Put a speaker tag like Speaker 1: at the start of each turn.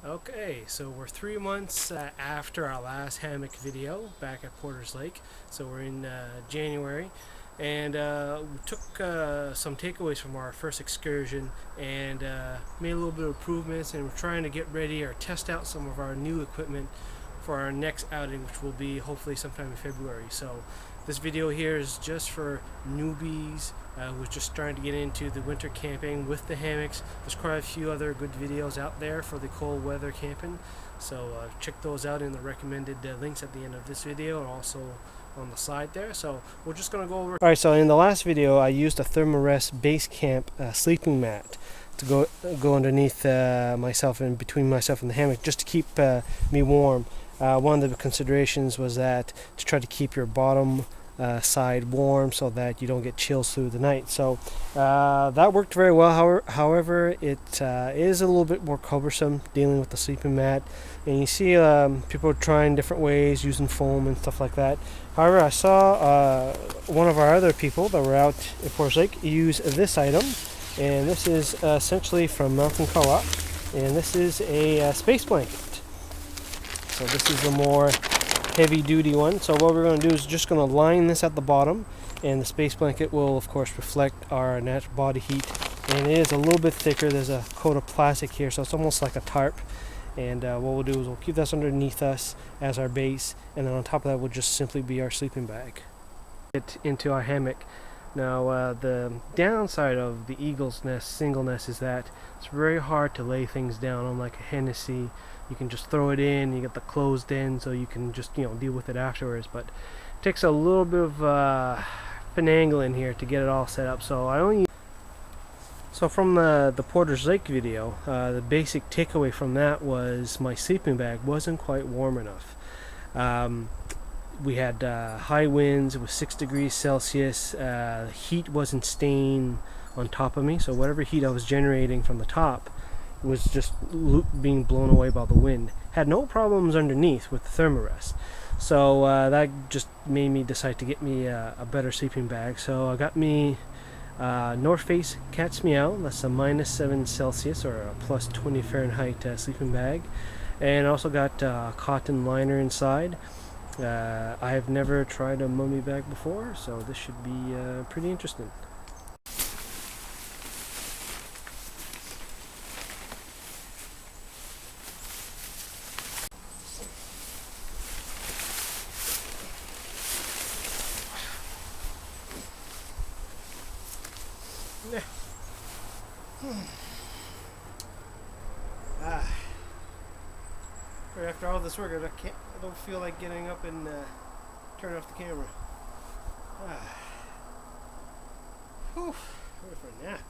Speaker 1: Okay, so we're 3 months after our last hammock video back at Porter's Lake. So we're in January, and we took some takeaways from our first excursion and made a little bit of improvements, and we're trying to get ready or test out some of our new equipment for our next outing, which will be hopefully sometime in February. So this video here is just for newbies who are just starting to get into the winter camping with the hammocks. There's quite a few other good videos out there for the cold weather camping, so check those out in the recommended links at the end of this video and also on the side there. So we're just going to go over. Alright, so in the last video I used a Thermarest base camp sleeping mat to go underneath myself and between myself and the hammock, just to keep me warm. One of the considerations was that to try to keep your bottom side warm so that you don't get chills through the night. So that worked very well. However, it is a little bit more cumbersome dealing with the sleeping mat, and you see people trying different ways using foam and stuff like that. However, I saw one of our other people that were out at Porter's Lake use this item, and this is essentially from Mountain Co-op, and this is a space blanket. So this is a more heavy duty one. So what we're going to do is just going to line this at the bottom, and the space blanket will of course reflect our natural body heat, and it is a little bit thicker. There's a coat of plastic here, so it's almost like a tarp. And what we'll do is we'll keep this underneath us as our base, and then on top of that will just simply be our sleeping bag. Get into our hammock. Now the downside of the eagle's nest single nest is that it's very hard to lay things down. Unlike a Hennessy, you can just throw it in, you get the closed end, so you can just deal with it afterwards. But it takes a little bit of finagling here to get it all set up. So from the Porter's Lake video, the basic takeaway from that was my sleeping bag wasn't quite warm enough. We had high winds. It was 6 degrees Celsius. Heat wasn't staying on top of me, so whatever heat I was generating from the top was just being blown away by the wind. Had no problems underneath with the Thermarest. So that just made me decide to get me a better sleeping bag. So I got me North Face Cat's Meow. That's a -7 Celsius or a +20 Fahrenheit sleeping bag. And I also got a cotton liner inside. I have never tried a mummy bag before, so this should be pretty interesting. After all this work, I don't feel like getting up and turning off the camera. Whew, ready for a nap.